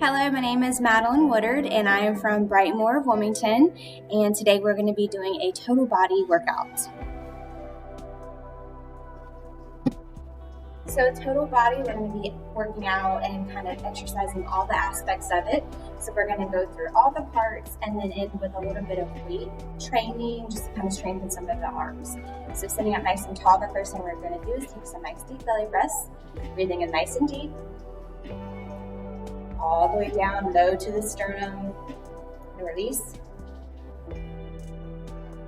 Hello, my name is Madeline Woodard, and I am from Brightmore, Wilmington, and today we're going to be doing a total body workout. So total body, we're going to be working out and kind of exercising all the aspects of it. So we're going to go through all the parts and then end with a little bit of weight training, just to kind of strengthen some of the arms. So sitting up nice and tall, the first thing we're going to do is take some nice deep belly breaths, breathing in nice and deep, all the way down low to the sternum, and release.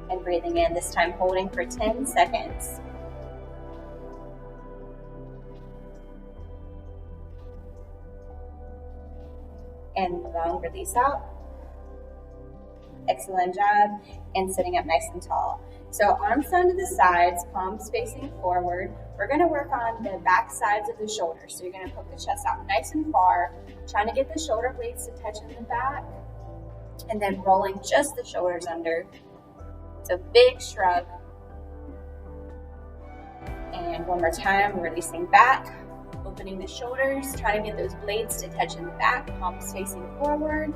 And breathing in, this time holding for 10 seconds. And long release out. Excellent job. And sitting up nice and tall. So arms down to the sides, palms facing forward. We're going to work on the back sides of the shoulders. So you're going to poke the chest out nice and far, trying to get the shoulder blades to touch in the back, and then rolling just the shoulders under. So big shrug. And one more time, releasing back, opening the shoulders, trying to get those blades to touch in the back, palms facing forward.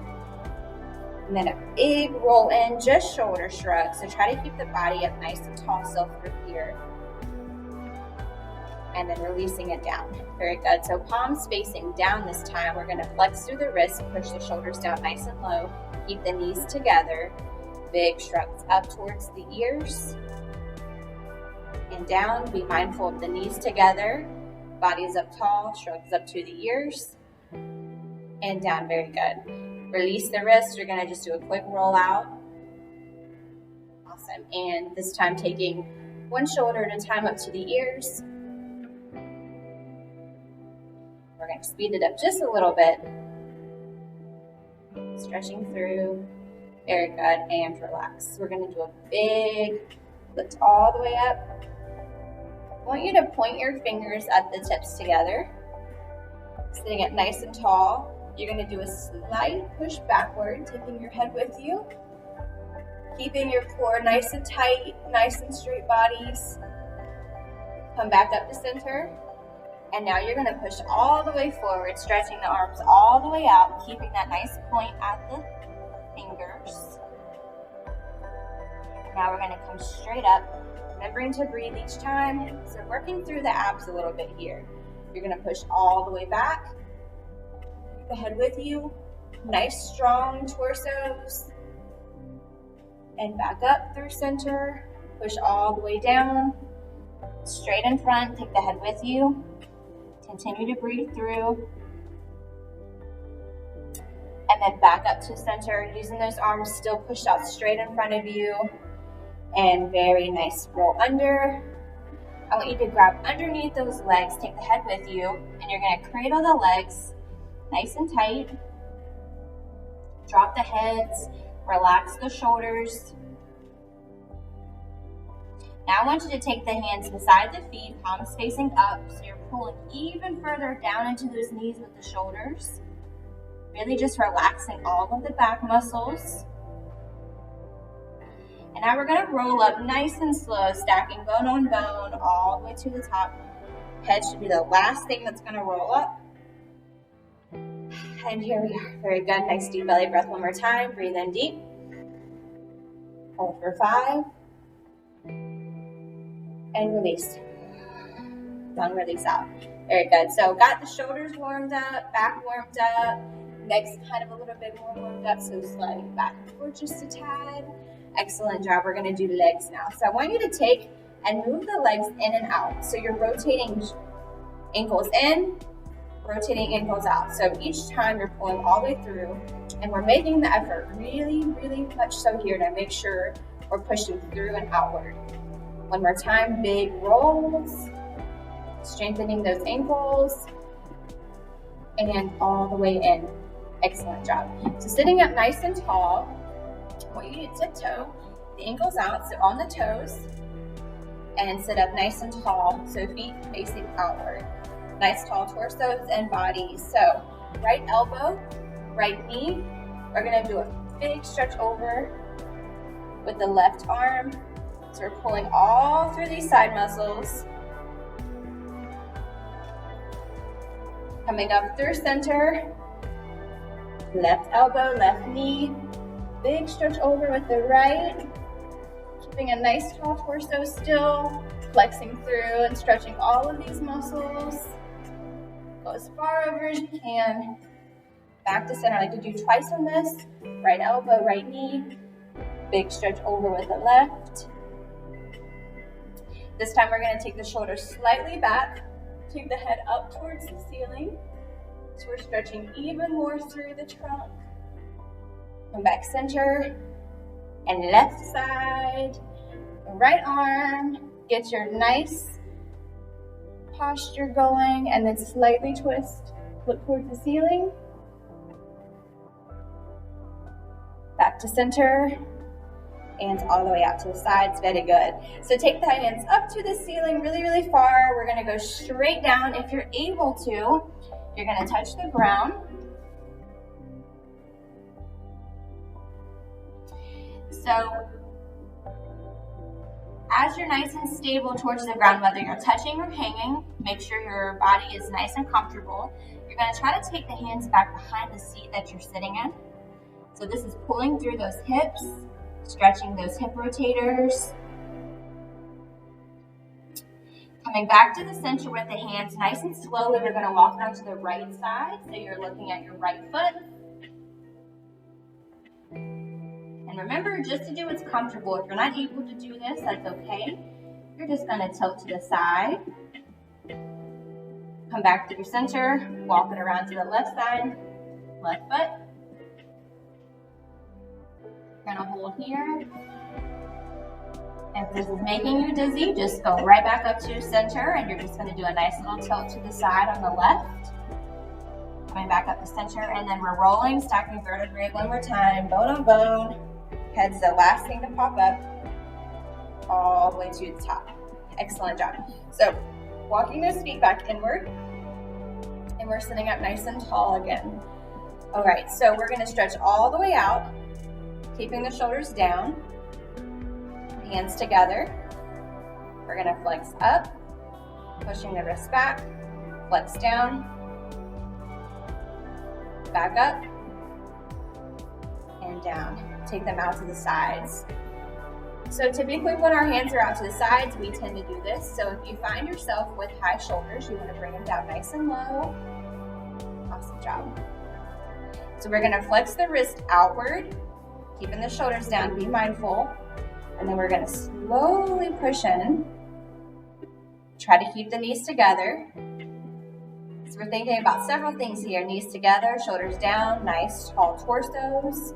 And then a big roll in, just shoulder shrug. So try to keep the body up nice and tall, still through here. And then releasing it down. Very good. So palms facing down this time. We're going to flex through the wrists, push the shoulders down nice and low. Keep the knees together. Big shrugs up towards the ears. And down. Be mindful of the knees together. Body is up tall, shrugs up to the ears. And down. Very good. Release the wrists. You're going to just do a quick roll out. Awesome. And this time taking one shoulder at a time up to the ears. We're going to speed it up just a little bit. Stretching through. Very good. And relax. We're going to do a big lift all the way up. I want you to point your fingers at the tips together. Sitting up nice and tall. You're going to do a slight push backward, taking your head with you. Keeping your core nice and tight, nice and straight bodies. Come back up to center. And now you're going to push all the way forward, stretching the arms all the way out, keeping that nice point at the fingers. Now we're going to come straight up, remembering to breathe each time. So working through the abs a little bit here. You're going to push all the way back. Keep the head with you. Nice strong torsos. And back up through center. Push all the way down. Straight in front. Take the head with you. Continue to breathe through. And then back up to center, using those arms still pushed out straight in front of you. And very nice roll under. I want you to grab underneath those legs, take the head with you, and you're going to cradle the legs nice and tight. Drop the heads, relax the shoulders. Now I want you to take the hands beside the feet, palms facing up, so you're pulling even further down into those knees with the shoulders. Really just relaxing all of the back muscles. And now we're going to roll up nice and slow, stacking bone on bone all the way to the top. Head should be the last thing that's going to roll up. And here we are. Very good. Nice deep belly breath one more time. Breathe in deep. Hold for 5. And release. Long release out. Very good. So got the shoulders warmed up, back warmed up, legs kind of a little bit more warmed up, so sliding back and forth just a tad. Excellent job. We're going to do legs now. So I want you to take and move the legs in and out. So you're rotating ankles in, rotating ankles out. So each time you're pulling all the way through, and we're making the effort really, really much so here to make sure we're pushing through and outward. One more time, big rolls, strengthening those ankles, and all the way in. Excellent job. So sitting up nice and tall, I want you to tiptoe the ankles out, so on the toes, and sit up nice and tall, so feet facing outward. Nice tall torsos and bodies. So right elbow, right knee. We're going to do a big stretch over with the left arm. So we're pulling all through these side muscles. Coming up through center. Left elbow, left knee. Big stretch over with the right. Keeping a nice tall torso still. Flexing through and stretching all of these muscles. Go as far over as you can. Back to center. I like to do twice on this. Right elbow, right knee. Big stretch over with the left. This time we're going to take the shoulders slightly back. Take the head up towards the ceiling. So we're stretching even more through the trunk. Come back center. And left side. Right arm. Get your nice posture going. And then slightly twist. Look towards the ceiling. Back to center. And all the way out to the sides. Very good. So take the hands up to the ceiling really, really far. We're going to go straight down. If you're able to, you're going to touch the ground. So as you're nice and stable towards the ground, whether you're touching or hanging, make sure your body is nice and comfortable. You're going to try to take the hands back behind the seat that you're sitting in. So this is pulling through those hips. Stretching those hip rotators. Coming back to the center with the hands nice and slowly. We're going to walk around to the right side. So you're looking at your right foot. And remember just to do what's comfortable. If you're not able to do this, that's okay. You're just going to tilt to the side. Come back to your center. Walk it around to the left side. Left foot. Gonna hold here. If this is making you dizzy, just go right back up to your center and you're just gonna do a nice little tilt to the side on the left. Coming back up to center and then we're rolling, stacking vertebrae one more time, bone on bone. Head's the last thing to pop up, all the way to the top. Excellent job. So walking those feet back inward and we're sitting up nice and tall again. All right, so we're gonna stretch all the way out. Keeping the shoulders down, hands together. We're gonna flex up, pushing the wrists back, flex down, back up, and down. Take them out to the sides. So typically when our hands are out to the sides, we tend to do this. So if you find yourself with high shoulders, you wanna bring them down nice and low. Awesome job. So we're gonna flex the wrist outward, keeping the shoulders down, be mindful. And then we're gonna slowly push in. Try to keep the knees together. So we're thinking about several things here. Knees together, shoulders down, nice tall torsos.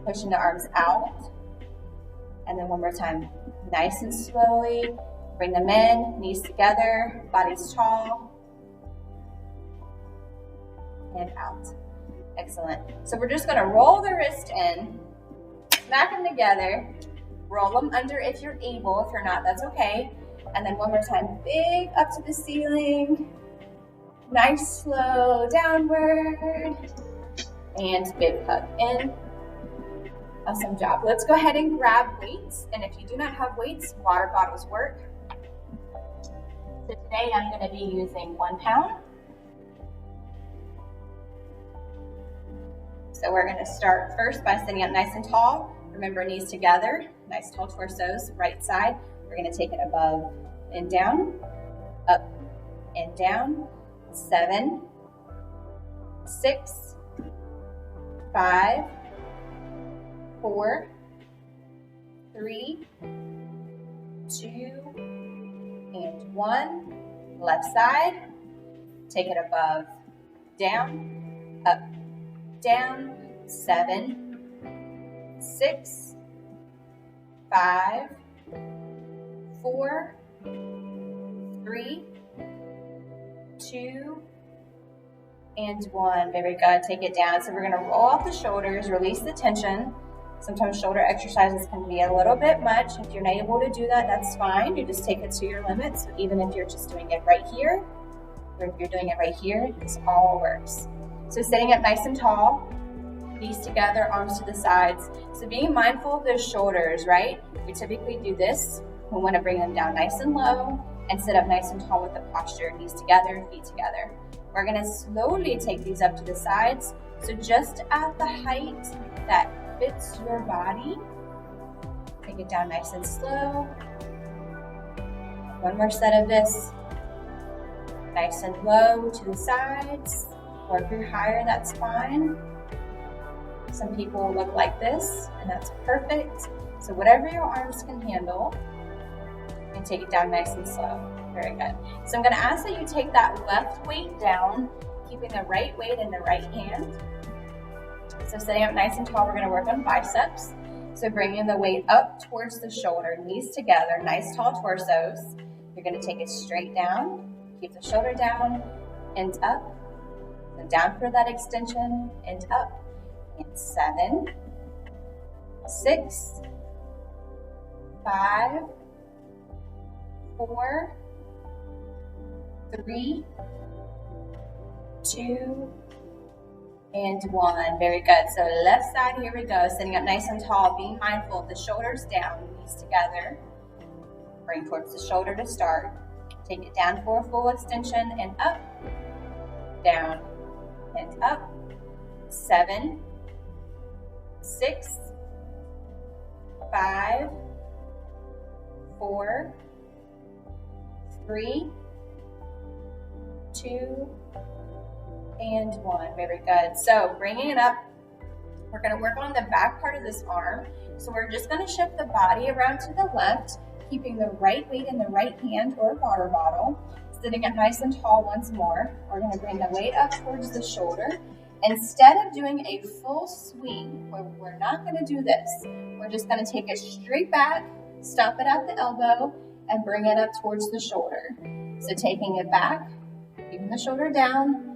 Pushing the arms out. And then one more time, nice and slowly. Bring them in, knees together, bodies tall. And out. Excellent. So we're just gonna roll the wrist in. Smack them together, roll them under if you're able. If you're not, that's okay. And then one more time, big up to the ceiling. Nice, slow downward. And big hug in. Awesome job. Let's go ahead and grab weights. And if you do not have weights, water bottles work. So today I'm going to be using 1 pound. So we're going to start first by sitting up nice and tall. Remember, knees together, nice tall torsos, right side. We're going to take it above and down, up and down. 7, 6, 5, 4, 3, 2, and 1. Left side. Take it above, down, up, down. 7, 6, 5, 4, 3, 2, and 1. Very good. Take it down. So we're going to roll off the shoulders, release the tension. Sometimes shoulder exercises can be a little bit much. If you're not able to do that, that's fine. You just take it to your limits. So even if you're just doing it right here, or if you're doing it right here, this all works. So sitting up nice and tall, knees together, arms to the sides. So being mindful of those shoulders, right? We typically do this. We want to bring them down nice and low and sit up nice and tall with the posture, knees together, feet together. We're going to slowly take these up to the sides. So just at the height that fits your body. Take it down nice and slow. One more set of this. Nice and low to the sides, or if you're higher, that's fine. Some people look like this, and that's perfect. So whatever your arms can handle, and take it down nice and slow. Very good. So I'm gonna ask that you take that left weight down, keeping the right weight in the right hand. So sitting up nice and tall, we're gonna work on biceps. So bringing the weight up towards the shoulder, knees together, nice tall torsos. You're gonna take it straight down. Keep the shoulder down and up, and down for that extension and up. And 7, 6, 5, 4, 3, 2, and 1. Very good. So left side, here we go. Sitting up nice and tall, being mindful of the shoulders down, knees together. Bring towards the shoulder to start. Take it down for a full extension and up, down, and up. 7, 6, 5, 4, 3, 2, and 1. Very good. So bringing it up, we're going to work on the back part of this arm. So we're just going to shift the body around to the left, keeping the right weight in the right hand or water bottle. Sitting up nice and tall once more. We're going to bring the weight up towards the shoulder. Instead of doing a full swing, we're not going to do this. We're just going to take it straight back, stop it at the elbow, and bring it up towards the shoulder. So taking it back, keeping the shoulder down,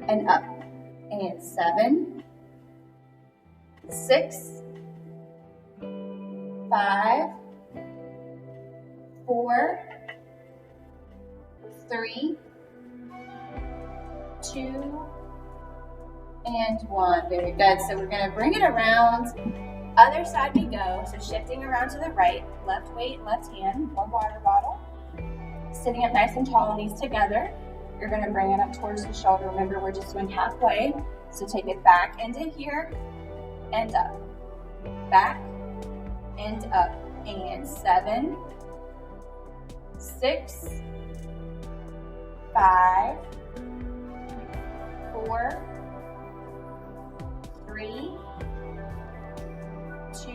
and up. And 7, 6, 5, 4, 3, 2, and 1. Very good. So we're going to bring it around. Other side we go. So shifting around to the right, left weight, left hand, or water bottle. Sitting up nice and tall, knees together. You're going to bring it up towards the shoulder. Remember, we're just doing halfway. So take it back into here and up. Back and up. And 7, 6, 5, 4, 3, 2,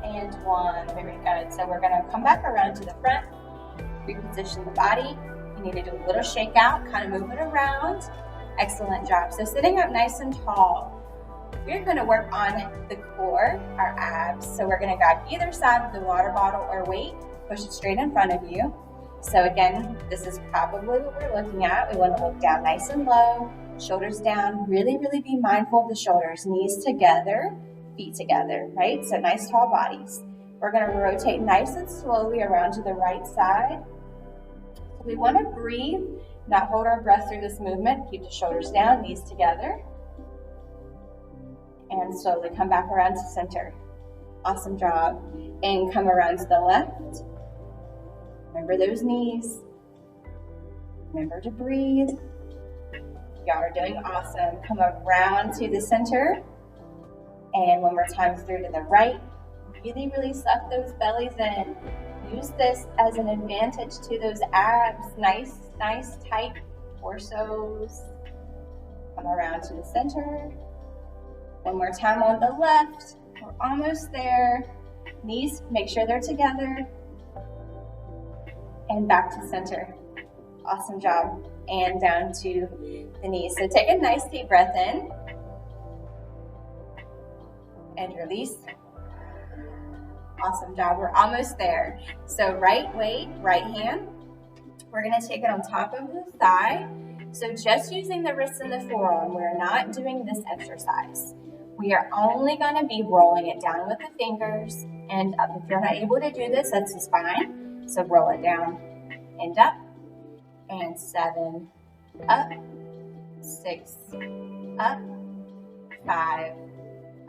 and 1. Very good. So we're going to come back around to the front, reposition the body. You need to do a little shake out, kind of move it around. Excellent job. So sitting up nice and tall, we're going to work on the core, our abs. So we're going to grab either side of the water bottle or weight, push it straight in front of you. So again, this is probably what we're looking at. We want to look down nice and low, shoulders down, really, really be mindful of the shoulders, knees together, feet together, right? So nice tall bodies. We're going to rotate nice and slowly around to the right side. So we want to breathe, not hold our breath through this movement. Keep the shoulders down, knees together. And slowly come back around to center. Awesome job. And come around to the left. Remember those knees. Remember to breathe. Y'all are doing awesome. Come around to the center. And one more time through to the right. Really, really suck those bellies in. Use this as an advantage to those abs. Nice, tight torsos. Come around to the center. One more time on the left. We're almost there. Knees, make sure they're together. And back to center. Awesome job. And down to the knees. So take a nice deep breath in. And release. Awesome job. We're almost there. So right weight, right hand. We're going to take it on top of the thigh. So just using the wrist and the forearm. We're not doing this exercise. We are only going to be rolling it down with the fingers and up. If you're not able to do this, that's just fine. So roll it down and up. And 7, up. 6, up. 5,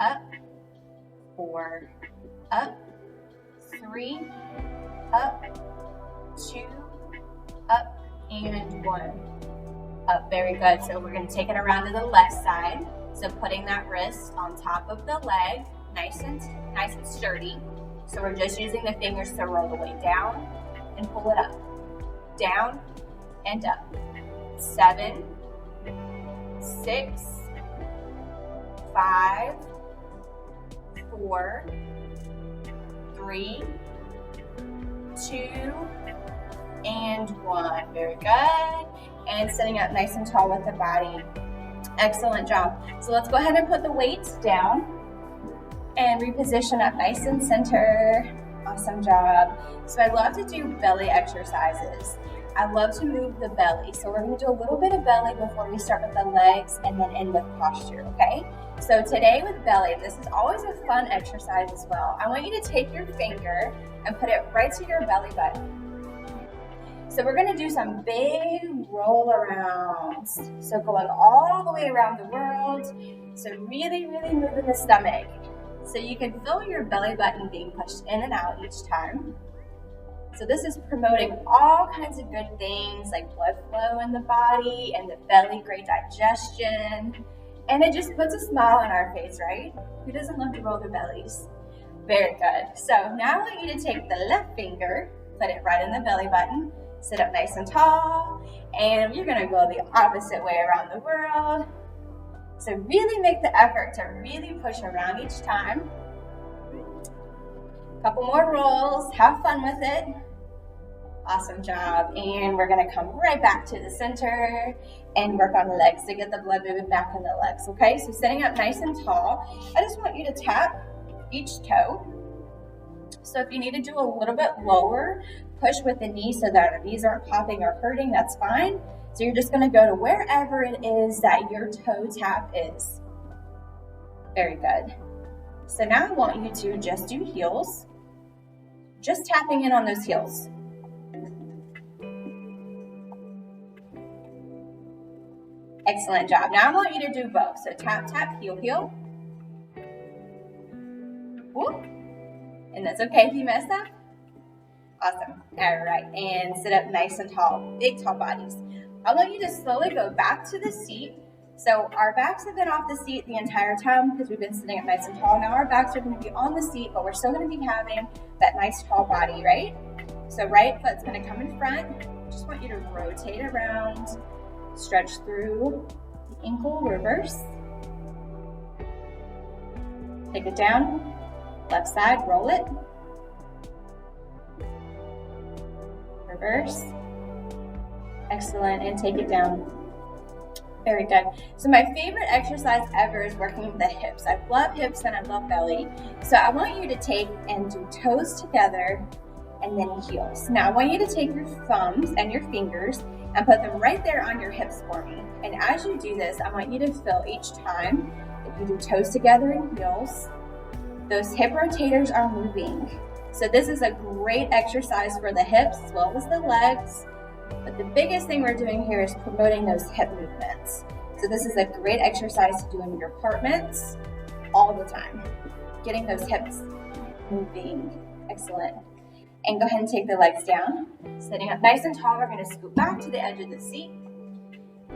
up. 4, up. 3, up. 2, up. And 1. Up, very good. So we're gonna take it around to the left side. So putting that wrist on top of the leg, nice and sturdy. So we're just using the fingers to roll the weight down and pull it up. Down and up. 7, 6, 5, 4, 3, 2, and 1. Very good. And sitting up nice and tall with the body. Excellent job. So let's go ahead and put the weights down and reposition up nice and center. Awesome job. So I love to do belly exercises. I love to move the belly. So we're going to do a little bit of belly before we start with the legs and then end with posture, okay? So today with belly, this is always a fun exercise as well. I want you to take your finger and put it right to your belly button. So we're going to do some big roll arounds. So going all the way around the world. So really, really moving the stomach. So you can feel your belly button being pushed in and out each time. So this is promoting all kinds of good things like blood flow in the body and the belly, great digestion. And it just puts a smile on our face, right? Who doesn't love to roll their bellies? Very good. So now I want you to take the left finger, put it right in the belly button, sit up nice and tall, and you're gonna go the opposite way around the world. So really make the effort to really push around each time. Couple more rolls, have fun with it. Awesome job. And we're gonna come right back to the center and work on the legs to get the blood moving back in the legs, okay? So sitting up nice and tall, I just want you to tap each toe. So if you need to do a little bit lower, push with the knee so that our knees aren't popping or hurting, that's fine. So you're just gonna go to wherever it is that your toe tap is. Very good. So now I want you to just do heels, just tapping in on those heels. Excellent job. Now I want you to do both. So tap, tap, heel, heel. Whoop. And that's okay if you mess up. Awesome. All right. And sit up nice and tall. Big, tall bodies. I want you to slowly go back to the seat. So our backs have been off the seat the entire time because we've been sitting up nice and tall. Now our backs are going to be on the seat, but we're still going to be having that nice tall body, right? So right foot's going to come in front. Just want you to rotate around, stretch through the ankle, reverse. Take it down, left side, roll it. Reverse. Excellent, and take it down. Very good. So my favorite exercise ever is working with the hips. I love hips and I love belly. So I want you to take and do toes together and then heels. Now I want you to take your thumbs and your fingers and put them right there on your hips for me. And as you do this, I want you to feel each time, if you do toes together and heels, those hip rotators are moving. So this is a great exercise for the hips as well as the legs. But the biggest thing we're doing here is promoting those hip movements. So this is a great exercise to do in your apartments all the time. Getting those hips moving. Excellent. And go ahead and take the legs down. Sitting up nice and tall, we're going to scoot back to the edge of the seat.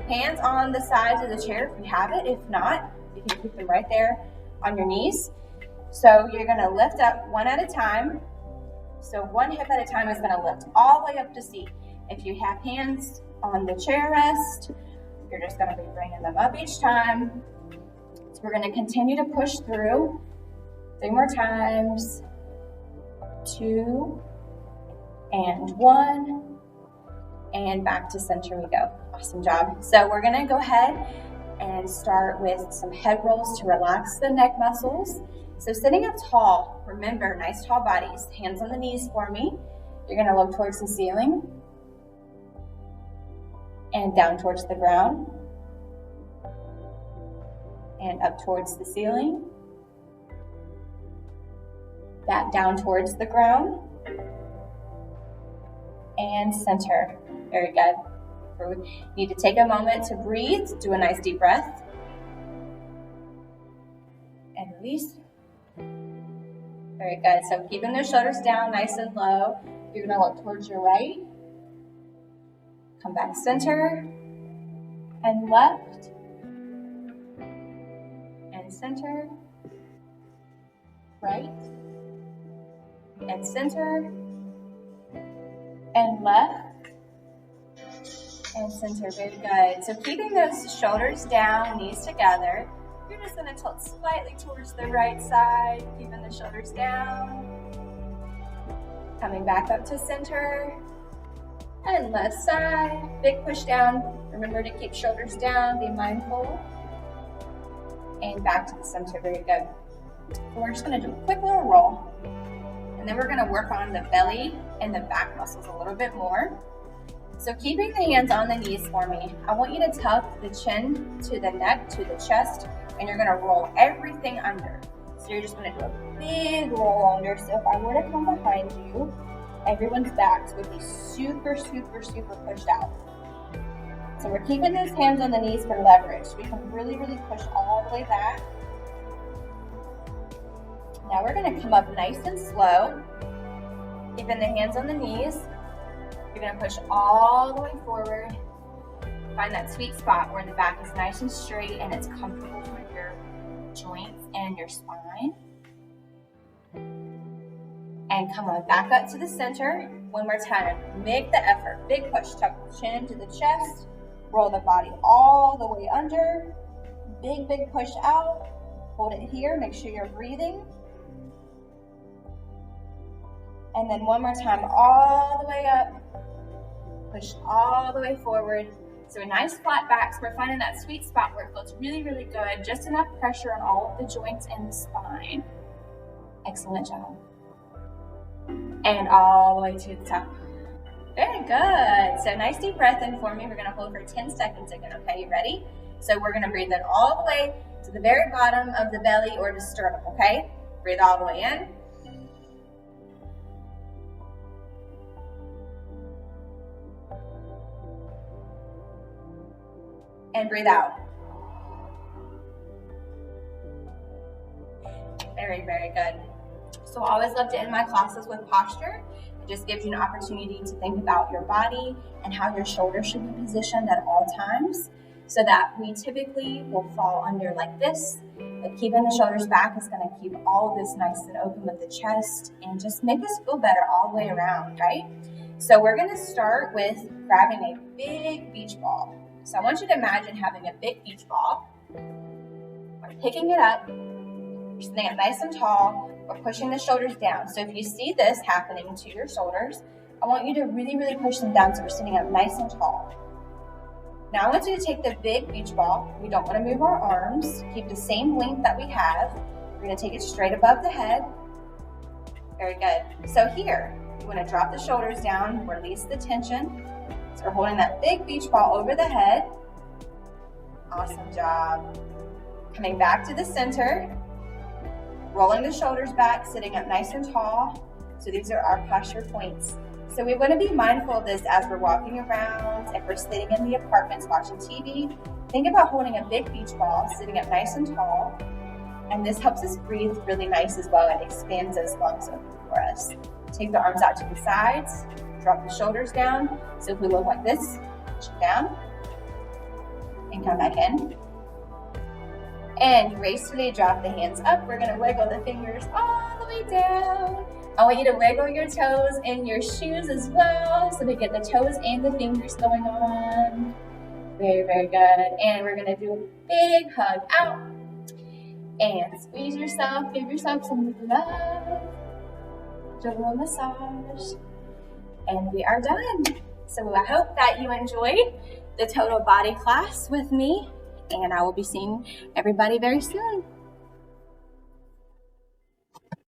Hands on the sides of the chair if you have it. If not, you can keep them right there on your knees. So you're going to lift up one at a time. So one hip at a time is going to lift all the way up to seat. If you have hands on the chair rest, you're just going to be bringing them up each time. So we're going to continue to push through. 3 more times. 2 and 1. And back to center we go. Awesome job. So we're going to go ahead and start with some head rolls to relax the neck muscles. So sitting up tall, remember, nice tall bodies. Hands on the knees for me. You're going to look towards the ceiling. And down towards the ground. And up towards the ceiling. Back down towards the ground. And center. Very good. We need to take a moment to breathe. Do a nice deep breath. And release. Very good. So keeping those shoulders down nice and low. You're going to look towards your right. Come back center. and left, and center, right, and center, and left, and center. Very good. So keeping those shoulders down, knees together. You're just going to tilt slightly towards the right side, keeping the shoulders down. Coming back up to center, and left side. Big push down. Remember to keep shoulders down, be mindful. And back to the center. Very good. So we're just going to do a quick little roll. And then we're going to work on the belly and the back muscles a little bit more. So keeping the hands on the knees for me, I want you to tuck the chin to the neck, to the chest, and you're going to roll everything under. So you're just going to do a big roll under. So if I were to come behind you, everyone's backs would be super, super, super pushed out. So we're keeping those hands on the knees for leverage. We can really, really push all the way back. Now we're going to come up nice and slow, keeping the hands on the knees. You're going to push all the way forward. Find that sweet spot where the back is nice and straight and it's comfortable for your joints and your spine. And come on back up to the center. One more time. Make the effort. Big push. Tuck the chin to the chest. Roll the body all the way under. Big, big push out. Hold it here. Make sure you're breathing. And then one more time, all the way up. Push all the way forward. So a nice flat back. So we're finding that sweet spot where it feels really, really good. Just enough pressure on all of the joints and the spine. Excellent job. And all the way to the top. Very good. So nice deep breath in for me. We're going to hold for 10 seconds again. Okay, you ready? So we're going to breathe in all the way to the very bottom of the belly or the sternum. Okay? Breathe all the way in. And breathe out. Very, very good. So I always love to end my classes with posture. It just gives you an opportunity to think about your body and how your shoulders should be positioned at all times, so that we typically will fall under like this. But keeping the shoulders back is going to keep all of this nice and open with the chest and just make us feel better all the way around, right? So we're going to start with grabbing a big beach ball. So I want you to imagine having a big beach ball. We're picking it up. You're sitting up nice and tall. We're pushing the shoulders down. So if you see this happening to your shoulders, I want you to really, really push them down so we're sitting up nice and tall. Now I want you to take the big beach ball. We don't want to move our arms. Keep the same length that we have. We're going to take it straight above the head. Very good. So here, you want to drop the shoulders down, release the tension. So we're holding that big beach ball over the head. Awesome job. Coming back to the center. Rolling the shoulders back, sitting up nice and tall. So these are our posture points. So we want to be mindful of this as we're walking around. If we're sitting in the apartments watching TV, think about holding a big beach ball, sitting up nice and tall. And this helps us breathe really nice as well. It expands those lungs open for us. Take the arms out to the sides. Drop the shoulders down. So if we look like this, push it down and come back in. And gracefully drop the hands up. We're going to wiggle the fingers all the way down. I want you to wiggle your toes in your shoes as well. So we get the toes and the fingers going on. Very, very good. And we're going to do a big hug out. And squeeze yourself. Give yourself some love. Gentle massage. And we are done. So I hope that you enjoyed the total body class with me, and I will be seeing everybody very soon.